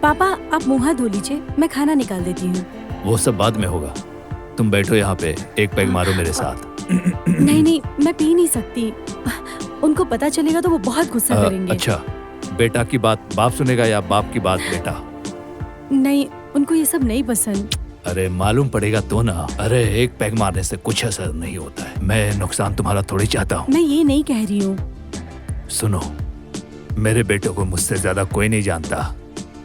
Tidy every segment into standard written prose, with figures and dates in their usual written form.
पापा आप मुंह हाथ धो लीजिए, मैं खाना निकाल देती हूँ। वो सब बाद में होगा, तुम बैठो यहाँ पे, एक पैग मारो मेरे साथ। नहीं नहीं, मैं पी नहीं सकती, उनको पता चलेगा तो वो बहुत गुस्सा करेंगे। अच्छा, बेटा की बात बाप सुनेगा या बाप की बात बेटा? नहीं, उनको ये सब नहीं पसंद। अरे मालूम पड़ेगा तो ना। अरे एक पैग मारने से कुछ असर नहीं होता है, मैं नुकसान तुम्हारा थोड़ी चाहता हूँ। मैं ये नहीं कह रही हूँ। सुनो, मेरे बेटे को मुझसे ज्यादा कोई नहीं जानता।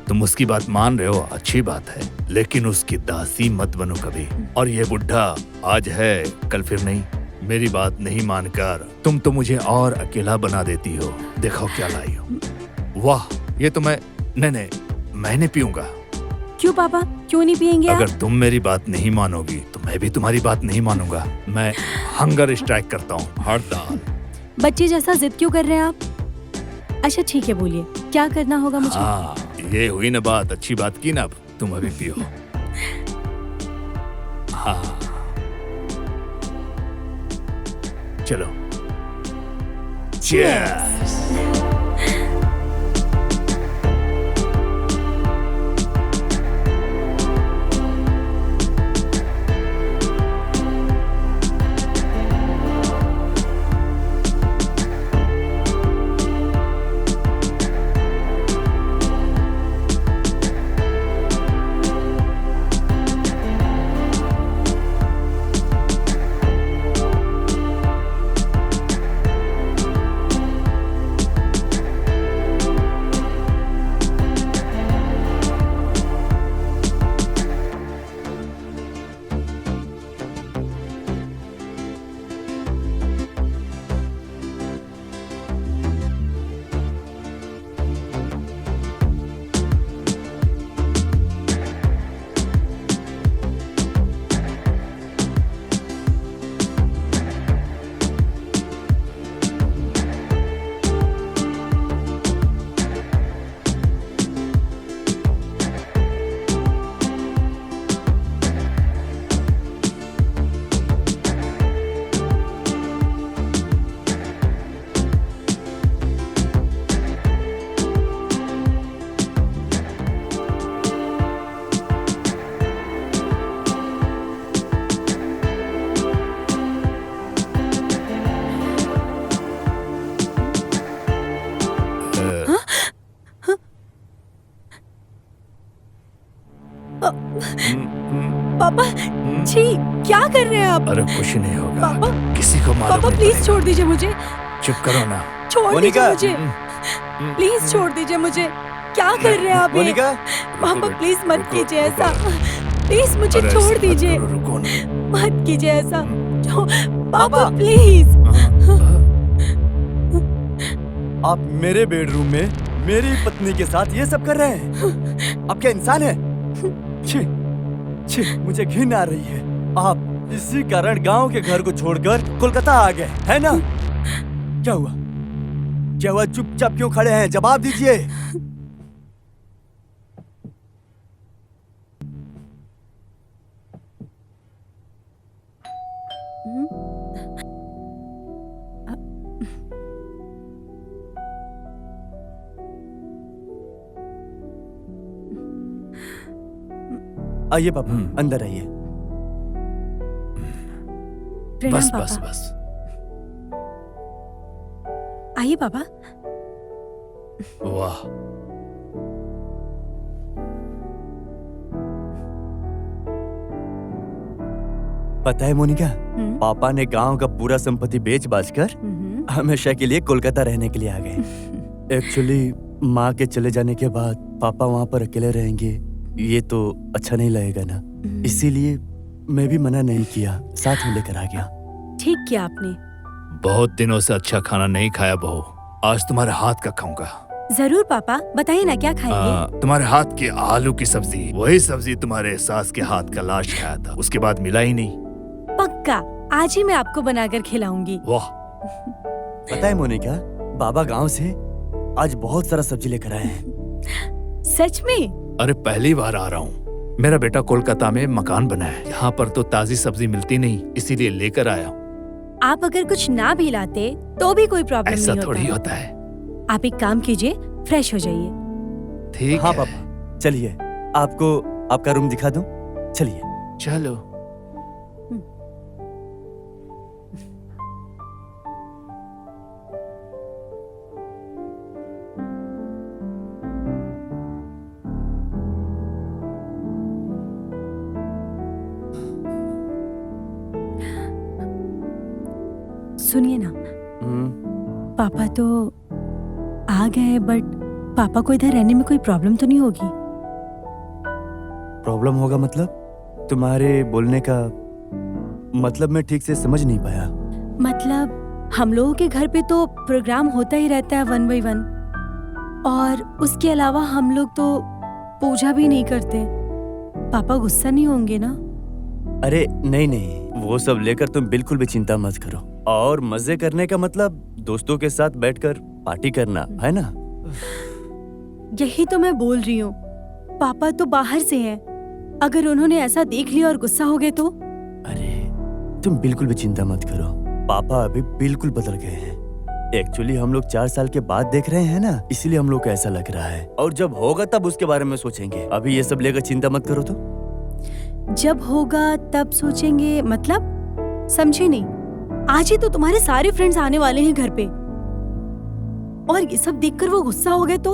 तुम उसकी बात मान रहे हो, अच्छी बात है, लेकिन उसकी दासी मत बनो कभी। और ये बुढ़ा आज है कल फिर नहीं। मेरी बात नहीं मानकर तुम तो मुझे और अकेला बना देती हो। देखो क्या लाई हो। वाह, ये तो नहीं, मैं नहीं पीऊंगा। क्यों पापा, क्यों नहीं पियेंगे आप? अगर तुम मेरी बात नहीं मानोगी तो मैं भी तुम्हारी बात नहीं मानूंगा। मैं हंगर स्ट्राइक करता हूँ, हड़ताल। बच्चे जैसा जिद क्यों कर रहे हैं आप? अच्छा ठीक है, बोलिए क्या करना होगा मुझे? हाँ, ये हुई ना बात, अच्छी बात की ना। अब तुम अभी पियो। हाँ चलो, Cheers! पापा छी, क्या कर रहे हैं आप? अरे कुछ नहीं होगा, पापा, किसी को मालूम पापा नहीं प्लीज पड़ेगा। छोड़ दीजिए मुझे, चुप करो ना। छोड़ दीजिए मोनिका। मुझे, प्लीज छोड़ दीजिए मुझे। क्या कर रहे हैं आप ये? मोनिका, पापा प्लीज मत रुको, कीजिए रुको। ऐसा, प्लीज मुझे अरे छोड़ ऐसे मत दीजिए, करो, रुको ना। मत कीजिए ऐसा। पापा पापा। प्लीज। आप मेरे बेडरूम में मेरी पत्नी के साथ ये सब कर रहे हैं? आप क्या इंसान है? छी, छी, मुझे घिन आ रही है। आप इसी कारण गांव के घर को छोड़कर कोलकाता आ गए, है ना? क्या हुआ? क्या हुआ? चुपचाप क्यों खड़े हैं? जवाब दीजिए। आइए पापा, अंदर आइए। प्रणाम बस पापा। बस बस। आइए पापा। वाह, पता है मोनिका, हम्म, पापा ने गांव का पूरा संपत्ति बेच बाचकर हम्म, हमेशा के लिए कोलकाता रहने के लिए आ गए। एक्चुअली माँ के चले जाने के बाद पापा वहाँ पर अकेले रहेंगे, ये तो अच्छा नहीं लगेगा ना, इसीलिए मैं भी मना नहीं किया, साथ में लेकर आ गया। ठीक किया आपने। बहुत दिनों से अच्छा खाना नहीं खाया बहू, आज तुम्हारे हाथ का खाऊंगा। जरूर पापा, बताइए ना क्या खाएंगे? तुम्हारे हाथ की आलू की सब्जी, वही सब्जी तुम्हारे सास के हाथ का लाश खाया था, उसके बाद मिला ही नहीं। पक्का, आज ही मैं आपको बनाकर खिलाऊंगी। वाह, पता है मोनिका, बाबा गांव से आज बहुत सारा सब्जी लेकर आए हैं। सच में? अरे पहली बार आ रहा हूँ। मेरा बेटा कोलकाता में मकान बना है, यहाँ पर तो ताजी सब्जी मिलती नहीं, इसीलिए लेकर आया हूँ। आप अगर कुछ ना भी लाते तो भी कोई प्रॉब्लम ऐसा नहीं थोड़ी होता। होता है। आप एक काम कीजिए, फ्रेश हो जाइए। ठीक हाँ है। पापा, चलिए आपको आपका रूम दिखा दूं? चलिए। चलो। सुनिए ना, पापा तो आ गए, बट पापा को इधर रहने में कोई प्रॉब्लम तो नहीं होगी? प्रॉब्लम होगा मतलब? तुम्हारे बोलने का मतलब मैं ठीक से समझ नहीं पाया। मतलब हम लोगों के घर पे तो प्रोग्राम होता ही रहता है 1 by 1, और उसके अलावा हम लोग तो पूजा भी नहीं करते। पापा गुस्सा नहीं होंगे ना? अरे नहीं नहीं, वो सब लेकर तुम बिल्कुल भी चिंता मत करो। और मजे करने का मतलब दोस्तों के साथ बैठकर पार्टी करना है ना? यही तो मैं बोल रही हूँ। पापा तो बाहर से हैं, अगर उन्होंने ऐसा देख लिया और गुस्सा हो गए तो? अरे तुम बिल्कुल भी चिंता मत करो, पापा अभी बिल्कुल बदल गए हैं। एक्चुअली हम लोग 4 साल के बाद देख रहे हैं ना, इसलिए हम लोग को ऐसा लग रहा है। और जब होगा तब उसके बारे में सोचेंगे, अभी ये सब लेकर चिंता मत करो। तो जब होगा तब सोचेंगे मतलब? समझे नहीं। आज ही तो तुम्हारे सारे फ्रेंड्स आने वाले हैं घर पे, और ये सब देखकर वो गुस्सा हो गए तो?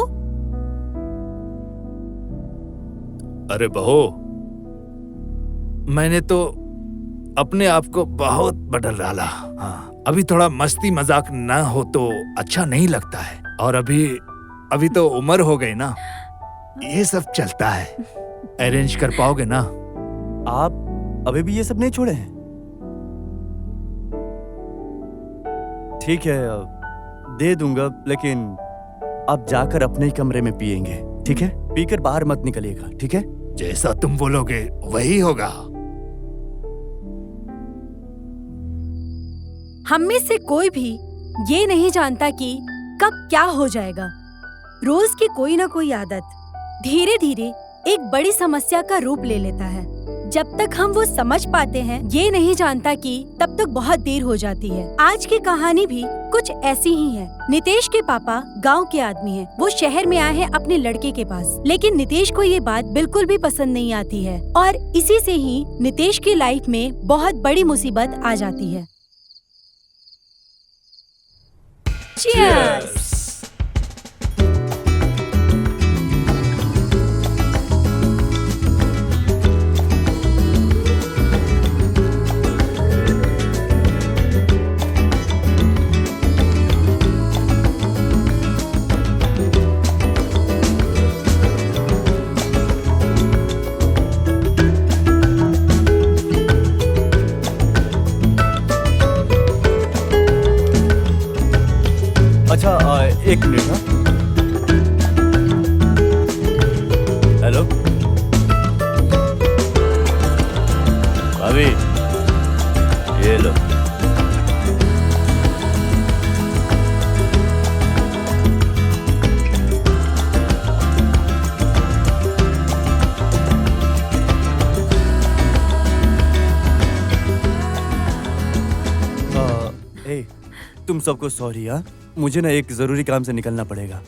अरे बहू, मैंने तो अपने आप को बहुत बदल डाला। हाँ, अभी थोड़ा मस्ती मजाक ना हो तो अच्छा नहीं लगता है। और अभी तो उम्र हो गई ना, ये सब चलता है। अरेंज कर पाओगे ना? आप अभी भी ये सब नहीं छोड़े हैं? ठीक है, दे दूंगा, लेकिन आप जाकर अपने ही कमरे में पिएंगे, ठीक है? पीकर बाहर मत निकलिएगा, ठीक है? जैसा तुम बोलोगे वही होगा। हम में से कोई भी ये नहीं जानता कि कब क्या हो जाएगा। रोज की कोई ना कोई आदत धीरे धीरे एक बड़ी समस्या का रूप ले लेता है। जब तक हम वो समझ पाते हैं, ये नहीं जानता कि तब तक बहुत देर हो जाती है। आज की कहानी भी कुछ ऐसी ही है। नितेश के पापा गांव के आदमी हैं। वो शहर में आए हैं अपने लड़के के पास, लेकिन नितेश को ये बात बिल्कुल भी पसंद नहीं आती है, और इसी से ही नितेश की लाइफ में बहुत बड़ी मुसीबत आ जाती है। Cheers! अच्छा, एक मिनट। हाँ, हेलो भाभी, ये लो। तुम सबको सॉरी। हाँ, मुझे ना एक जरूरी काम से निकलना पड़ेगा।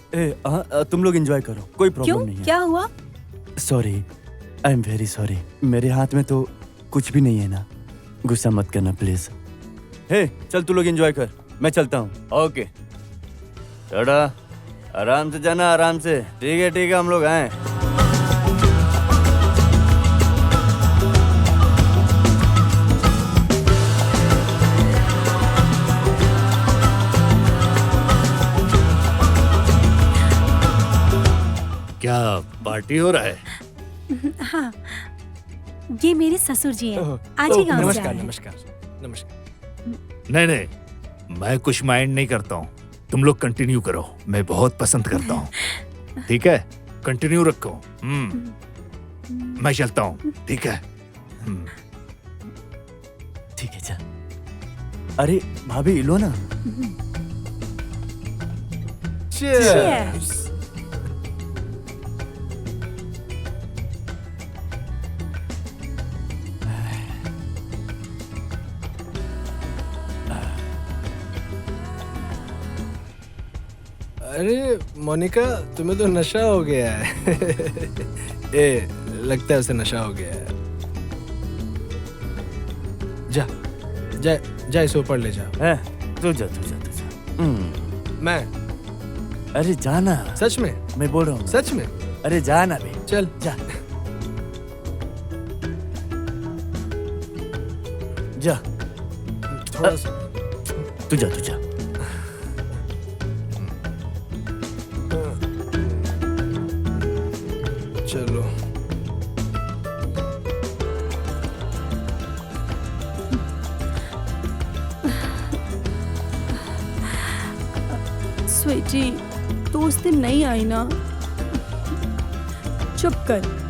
तुम लोग एंजॉय करो, कोई प्रॉब्लम क्यों? नहीं है। क्या हुआ? Sorry, I am very sorry. मेरे हाथ में तो कुछ भी नहीं है ना, गुस्सा मत करना प्लीज। हे चल, तू लोग एंजॉय कर, मैं चलता हूँ। ओके, थोड़ा आराम से जाना, आराम से। ठीक है, हम लोग आए। क्या पार्टी हो रहा है? हाँ, ये मेरे ससुर जी हैं। आज ही गांव से आए हैं। नमस्कार। नहीं, मैं कुछ माइंड नहीं करता हूँ। तुम लोग कंटिन्यू करो, मैं बहुत पसंद करता हूँ। ठीक है, कंटिन्यू रखो। मैं चलता हूँ, ठीक है? ठीक है, चल। अरे भाभी, लो ना। Cheers! अरे मोनिका, तुम्हें तो नशा हो गया है। ए, लगता है उसे नशा हो गया है। जा जा जा, इसे ऊपर ले जा। तू जा तू जा तू जा। मैं अरे जाना, सच में, मैं बोल रहा हूँ सच में। अरे जाना बे, चल जा जा, थोड़ा सा। तू जा तू जा। चलो स्वीटी, तो उस दिन नहीं आई ना? चुप कर।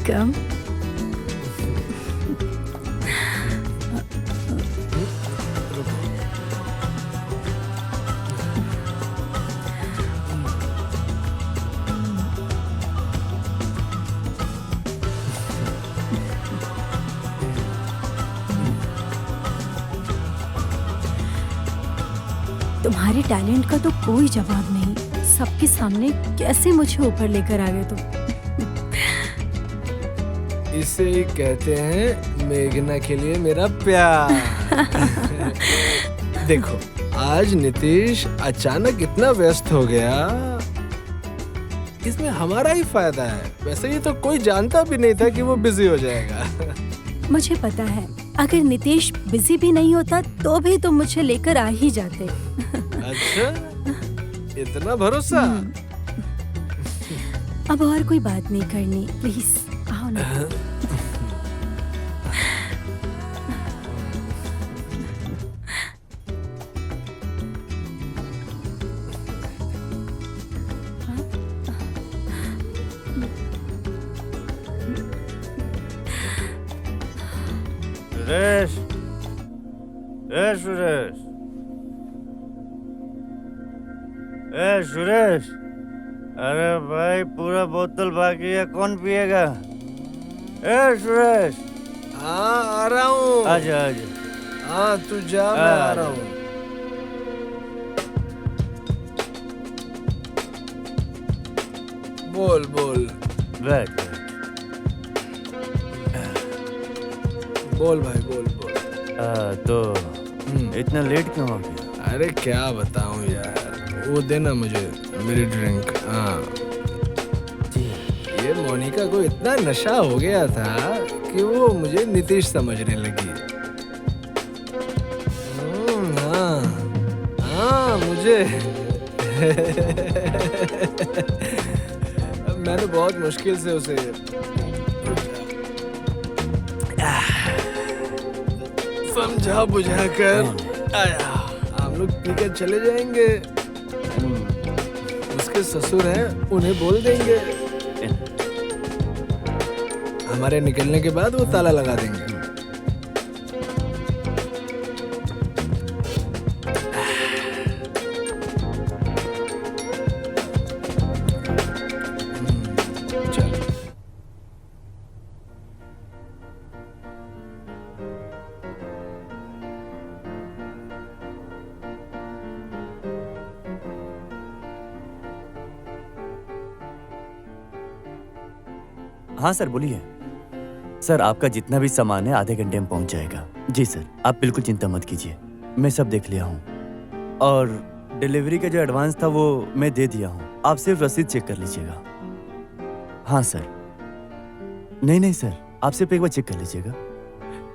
कम। तुम्हारे टैलेंट का तो कोई जवाब नहीं। सबके सामने कैसे मुझे ऊपर लेकर आ गए तुम। इसे ही कहते हैं मेघना के लिए मेरा प्यार। देखो, आज नीतीश अचानक इतना व्यस्त हो गया, इसमें हमारा ही फायदा है। वैसे ही तो कोई जानता भी नहीं था कि वो बिजी हो जाएगा। मुझे पता है, अगर नितेश बिजी भी नहीं होता तो भी तुम मुझे लेकर आ ही जाते। अच्छा, इतना भरोसा? अब और कोई बात नहीं करनी, प्लीज आओ ना। सुरेश, सुरेश, सुरेश, अरे भाई पूरा बोतल बाकी है, कौन पिएगा? सुरेश। हाँ, आ रहा हूँ। आजा आजा। हाँ, तू जा, मैं आ रहा हूँ। बोल बोल। बैठ। बोल भाई, बोल बोल। तो इतना लेट क्यों हो गया? अरे क्या बताऊं यार, वो देना मुझे मेरी ड्रिंक। हाँ, ये मोनिका को इतना नशा हो गया था कि वो मुझे नीतीश समझने लगी। हाँ हाँ, मुझे मैंने बहुत मुश्किल से उसे समझा बुझा कर आया। हम लोग पीकर चले जाएंगे। उसके ससुर हैं, उन्हें बोल देंगे। हमारे निकलने के बाद वो ताला लगा देंगे। चल। हाँ सर, बोलिए। सर, आपका जितना भी सामान है आधे घंटे में पहुंच जाएगा। जी सर, आप बिल्कुल चिंता मत कीजिए, मैं सब देख लिया हूँ। और डिलीवरी का जो एडवांस था वो मैं दे दिया हूँ, आप सिर्फ रसीद चेक कर लीजिएगा। हाँ सर। नहीं सर, आप सिर्फ एक बार चेक कर लीजिएगा।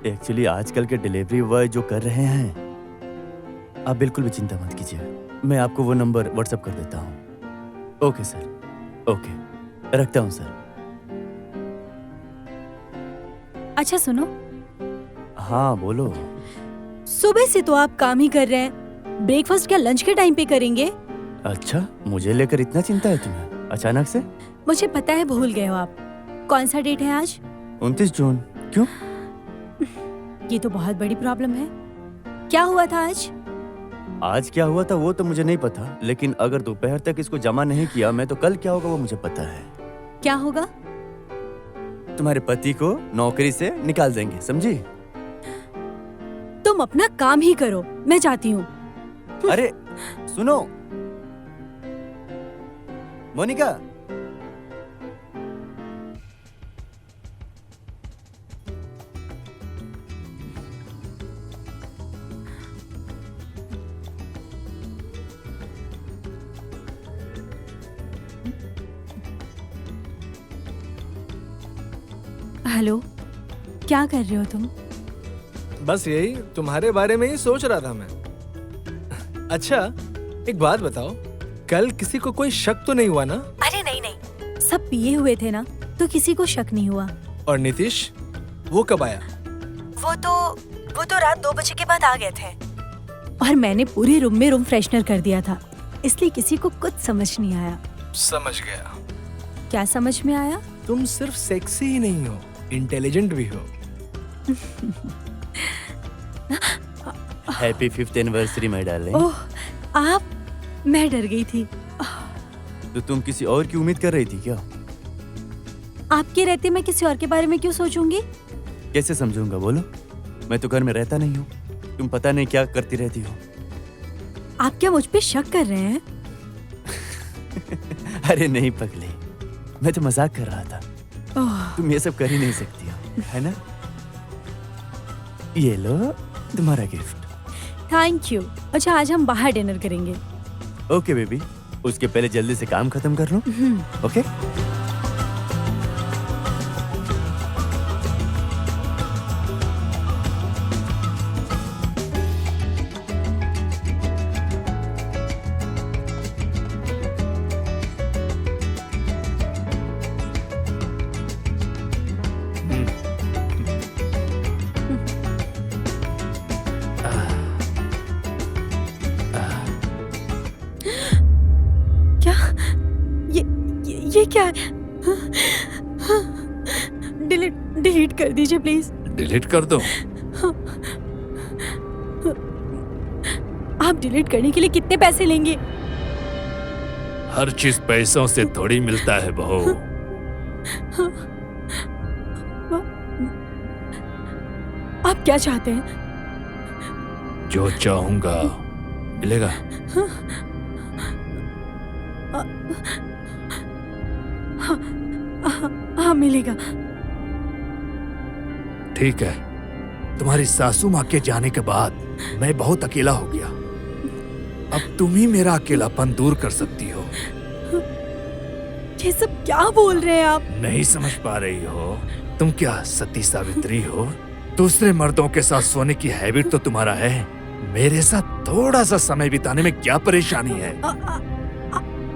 एक्चुअली आजकल के डिलीवरी बॉय जो कर रहे हैं, आप बिल्कुल भी चिंता मत कीजिएगा। मैं आपको वो नंबर व्हाट्सएप कर देता हूँ। ओके सर, ओके, रखता हूँ सर। अच्छा सुनो। हाँ बोलो। सुबह से तो आप काम ही कर रहे हैं, ब्रेकफास्ट क्या लंच के टाइम पे करेंगे? अच्छा, मुझे लेकर इतना चिंता है तुम्हें अचानक से? मुझे पता है भूल गए हो आप। कौन सा डेट है आज? 29 जून। क्यों? ये तो बहुत बड़ी प्रॉब्लम है। क्या हुआ था आज? आज क्या हुआ था वो तो मुझे नहीं पता, लेकिन अगर दोपहर तक इसको जमा नहीं किया मैं तो कल क्या होगा वो मुझे पता है। क्या होगा? तुम्हारे पति को नौकरी से निकाल देंगे, समझी? तुम अपना काम ही करो, मैं जाती हूँ। अरे सुनो मोनिका, हेलो, क्या कर रहे हो तुम? बस यही तुम्हारे बारे में ही सोच रहा था मैं। अच्छा, एक बात बताओ, कल किसी को कोई शक तो नहीं हुआ ना? अरे नहीं नहीं, सब पिए हुए थे ना, तो किसी को शक नहीं हुआ। और नीतीश, वो कब आया? वो तो रात 2 बजे के बाद आ गए थे। और मैंने पूरे रूम में रूम फ्रेशनर कर दिया था, इसलिए किसी को कुछ समझ नहीं आया। समझ गया। क्या समझ में आया? तुम सिर्फ सेक्सी ही नहीं हो, इंटेलिजेंट भी हो। Happy 5th anniversary my darling. Oh, आप? मैं डर गई थी। तो तुम किसी और की उम्मीद कर रही थी क्या? आपके रहते मैं किसी और के बारे में क्यों सोचूंगी? कैसे समझूंगा बोलो? मैं तो घर में रहता नहीं हूँ, तुम पता नहीं क्या करती रहती हो। आप क्या मुझ पे शक कर रहे हैं? अरे नहीं पगली, मैं तो मजाक कर रहा था। ओह, तुम ये सब कर ही नहीं सकती हो, है ना? ये लो तुम्हारा गिफ्ट। Thank you. अच्छा, आज हम बाहर डिनर करेंगे। ओके बेबी, उसके पहले जल्दी से काम खत्म कर लो। ओके? क्या? ये क्या है? डिलीट कर दीजिए प्लीज। डिलीट कर दो? आप डिलीट करने के लिए कितने पैसे लेंगे? हर चीज पैसों से थोड़ी मिलता है बहू। आप क्या चाहते हैं? जो चाहूंगा मिलेगा। हाँ, मिलेगा। ठीक है, तुम्हारी सासू माँ के जाने के बाद मैं बहुत अकेला हो गया। अब तुम ही मेरा अकेलापन दूर कर सकती हो। ये सब क्या बोल रहे हैं आप? नहीं समझ पा रही हो? तुम क्या सती सावित्री हो? दूसरे मर्दों के साथ सोने की हैबिट तो तुम्हारा है, मेरे साथ थोड़ा सा समय बिताने में क्या परेशानी है?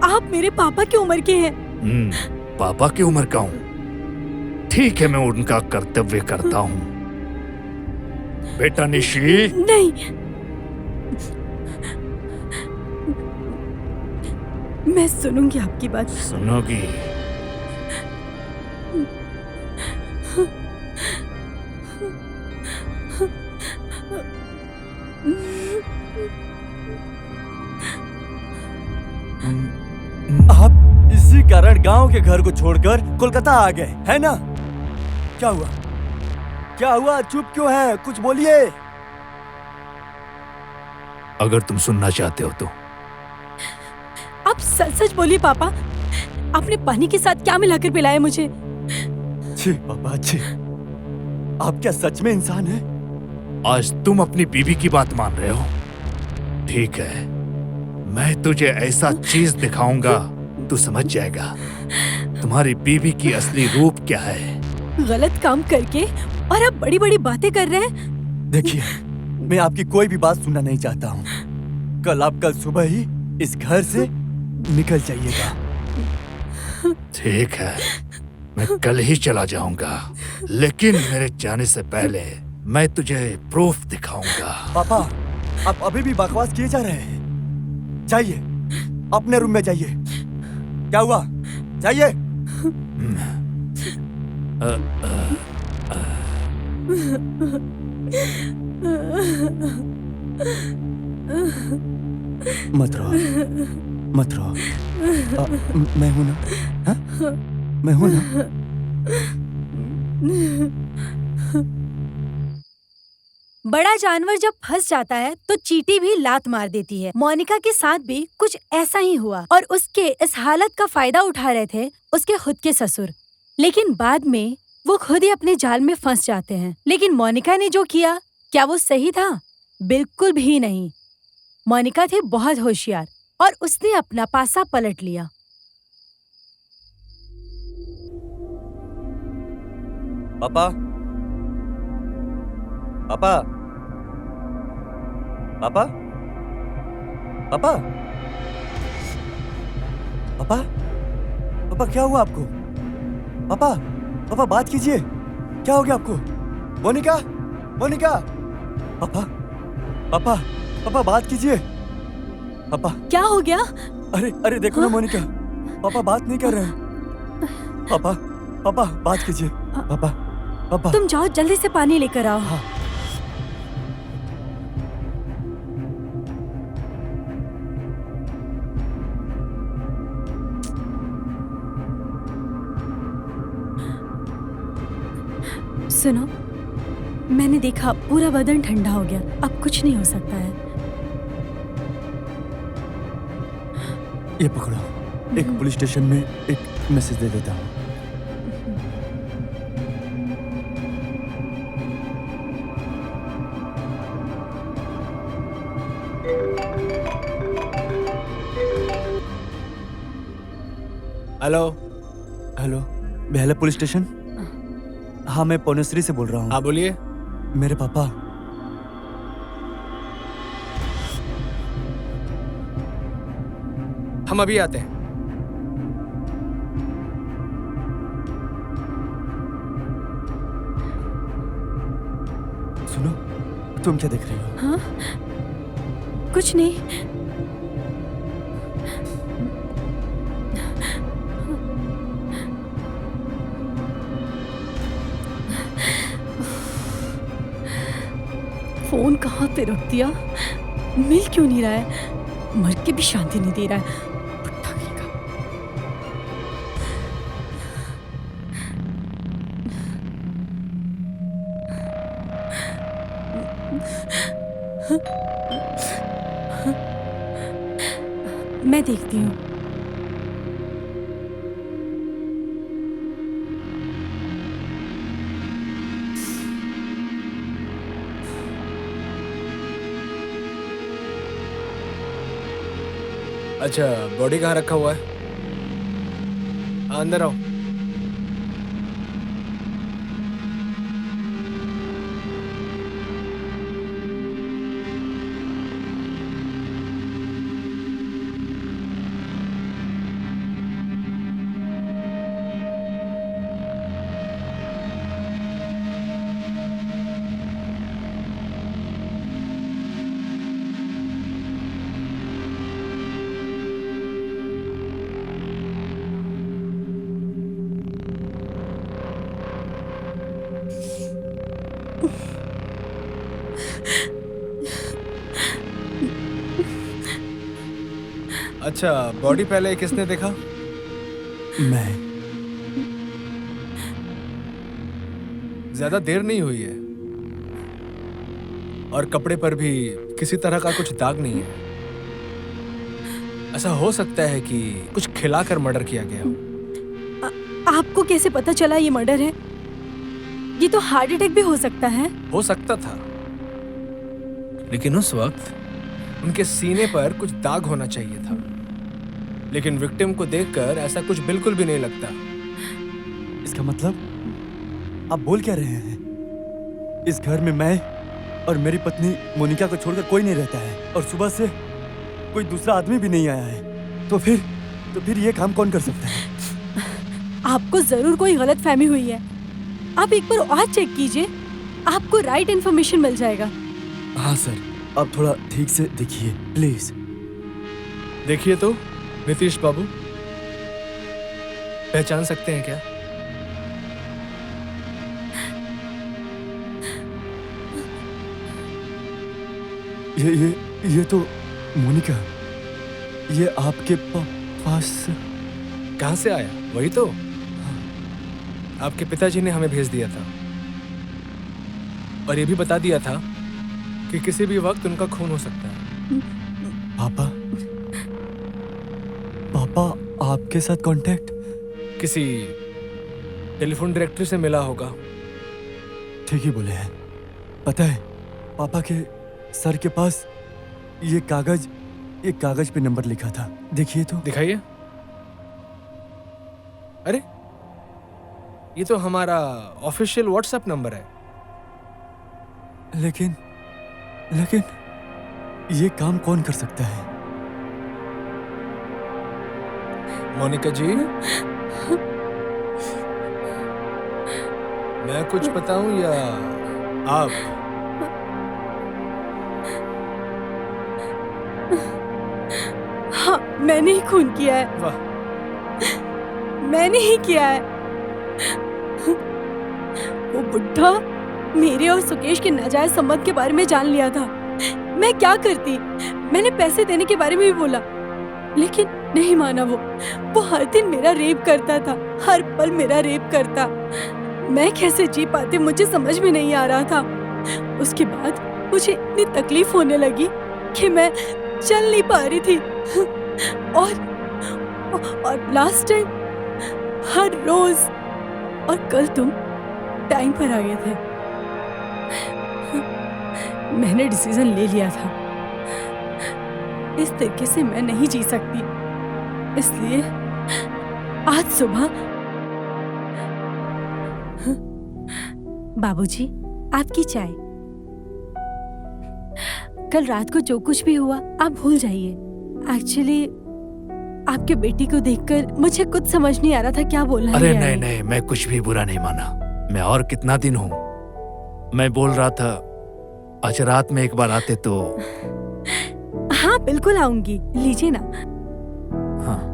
आप मेरे पापा की उम्र के हैं। पापा की उम्र का हूँ? ठीक है, मैं उनका कर्तव्य करता हूँ। बेटा निशी। नहीं, मैं सुनूंगी आपकी बात। सुनोगी? आप इसी कारण गांव के घर को छोड़कर कोलकाता आ गए, है ना? क्या हुआ? क्या हुआ? चुप क्यों है? कुछ बोलिए। अगर तुम सुनना चाहते हो तो। आप सच सच बोलिए पापा, आपने पानी के साथ क्या मिलाकर पिलाया मुझे? छी पापा छी, आप क्या सच में इंसान हैं? आज तुम अपनी बीवी की बात मान रहे हो? ठीक है, मैं तुझे ऐसा चीज दिखाऊंगा, तू समझ जाएगा तुम्हारी बीवी की असली रूप क्या है। गलत काम करके और आप बड़ी बड़ी बातें कर रहे हैं। देखिए, मैं आपकी कोई भी बात सुनना नहीं चाहता हूँ। कल सुबह ही इस घर से निकल जाइएगा। ठीक है, मैं कल ही चला जाऊंगा, लेकिन मेरे जाने से पहले मैं तुझे प्रूफ दिखाऊंगा। पापा, आप अभी भी बकवास किए जा रहे हैं। जाइए, अपने रूम में जाइए। क्या हुआ? जाइए। मत रो, मत रो। मैं हूं ना? हाँ? मैं हूं ना? बड़ा जानवर जब फंस जाता है तो चींटी भी लात मार देती है। मोनिका के साथ भी कुछ ऐसा ही हुआ और उसके इस हालत का फायदा उठा रहे थे उसके खुद के ससुर। लेकिन बाद में वो खुद ही अपने जाल में फंस जाते हैं। लेकिन मोनिका ने जो किया, क्या वो सही था? बिल्कुल भी नहीं। मोनिका थी बहुत होशियार और उसने अपना पासा पलट लिया। पापा, पापा, पापा, पापा, पापा, पापा, क्या हुआ आपको? पापा, पापा, बात कीजिए। क्या हो गया आपको? मोनिका, मोनिका, पापा, पापा, पापा, बात कीजिए। पापा, क्या हो गया? अरे अरे देखो ना मोनिका, पापा बात नहीं कर रहे हैं। पापा, पापा, बात कीजिए। पापा, पापा, तुम जाओ, जल्दी से पानी लेकर आओ। हाँ। सुनो, मैंने देखा पूरा बदन ठंडा हो गया। अब कुछ नहीं हो सकता है। ये पकड़ो, एक पुलिस स्टेशन में एक मैसेज दे देता हूँ। Hello. Hello, Behala police station? हाँ, मैं पौनेश्वरी से बोल रहा हूँ। हाँ बोलिए। मेरे पापा, हम अभी आते हैं। सुनो, तुम क्या देख रही हो? हाँ? कुछ नहीं। फोन कहाँ पे रख दिया? मिल क्यों नहीं रहा है? मर के भी शांति नहीं दे रहा है। बुड्ढा कहीं का। मैं देखती हूँ। अच्छा, बॉडी कहाँ रखा हुआ है? अंदर आओ। अच्छा, बॉडी पहले किसने देखा? मैं। ज्यादा देर नहीं हुई है और कपड़े पर भी किसी तरह का कुछ दाग नहीं है। ऐसा हो सकता है कि कुछ खिलाकर मर्डर किया गया हो। आपको कैसे पता चला ये मर्डर है? ये तो हार्ट अटैक भी हो सकता है। हो सकता था, लेकिन उस वक्त उनके सीने पर कुछ दाग होना चाहिए था। लेकिन विक्टिम को देखकर ऐसा कुछ बिल्कुल भी नहीं लगता। इसका मतलब आप बोल क्या रहे हैं? इस घर में मैं और मेरी पत्नी मोनिका को छोड़कर कोई नहीं रहता है और सुबह से कोई दूसरा आदमी भी नहीं आया है। तो फिर ये काम कौन कर सकता है? आपको जरूर कोई गलत फहमी हुई है। आप एक बार और चेक कीजिए, आपको राइट इन्फॉर्मेशन मिल जाएगा। हाँ सर, आप थोड़ा ठीक से देखिए प्लीज। देखिए तो नीतीश बाबू, पहचान सकते हैं क्या? ये तो मोनिका, ये आपके पास कहाँ से आया? वही तो आपके पिताजी ने हमें भेज दिया था, और ये भी बता दिया था कि किसी भी वक्त उनका खून हो सकता है। पापा आपके साथ कांटेक्ट? किसी टेलीफोन डायरेक्टरी से मिला होगा। ठीक ही बोले हैं। पता है, पापा के सर के पास ये कागज पे नंबर लिखा था। देखिए तो। दिखाइए। अरे, ये तो हमारा ऑफिशियल व्हाट्सएप नंबर है। लेकिन ये काम कौन कर सकता है? मोनिका जी, मैं कुछ बताऊं या आप? हाँ, मैंने ही खून किया है। वाह, मैंने ही किया है। वो बुढ़ा मेरे और सुकेश के नाजायज संबंध के बारे में जान लिया था। मैं क्या करती? मैंने पैसे देने के बारे में भी बोला, लेकिन नहीं माना। वो हर दिन मेरा रेप करता था, हर पल मेरा रेप करता। मैं कैसे जी पाती मुझे समझ में नहीं आ रहा था। उसके बाद मुझे इतनी तकलीफ होने लगी कि मैं चल नहीं पा रही थी। और लास्ट टाइम हर रोज, और कल तुम टाइम पर आ गए थे। मैंने डिसीजन ले लिया था, इस तरीके से मैं नहीं जी सकती। इसलिए आज सुबह बाबूजी, आपकी चाय। कल रात को जो कुछ भी हुआ आप भूल जाइए। एक्चुअली आपके बेटी को देखकर मुझे कुछ समझ नहीं आ रहा था क्या बोलना अरे है। नहीं, मैं कुछ भी बुरा नहीं माना। मैं और कितना दिन हूँ। मैं बोल रहा था आज रात में एक बार आते तो। हाँ बिल्कुल आऊंगी, लीजिए ना। हाँ।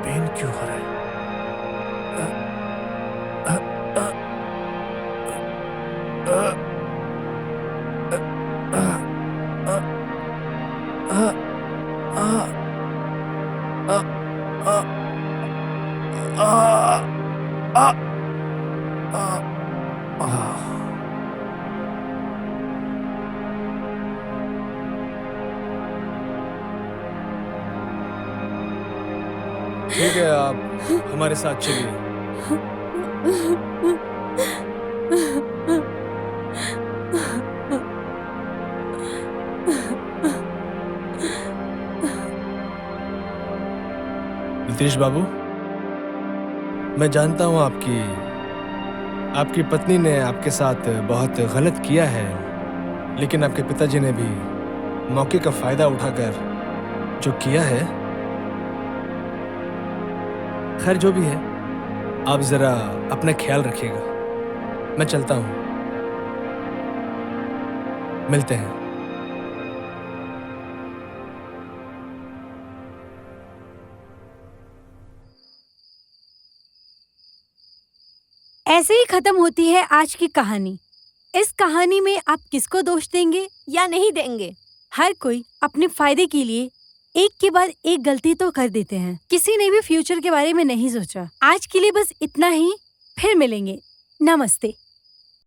पेन क्यों हो रहा है? ठीक है, आप हमारे साथ चलिए। नितीश बाबू, मैं जानता हूं आपकी पत्नी ने आपके साथ बहुत गलत किया है, लेकिन आपके पिताजी ने भी मौके का फायदा उठाकर जो किया है, खैर जो भी है, आप जरा अपना ख्याल रखिएगा। मैं चलता हूं, मिलते हैं। ऐसे ही खत्म होती है आज की कहानी। इस कहानी में आप किसको दोष देंगे या नहीं देंगे? हर कोई अपने फायदे के लिए एक के बाद एक गलती तो कर देते हैं। किसी ने भी फ्यूचर के बारे में नहीं सोचा। आज के लिए बस इतना ही, फिर मिलेंगे। नमस्ते।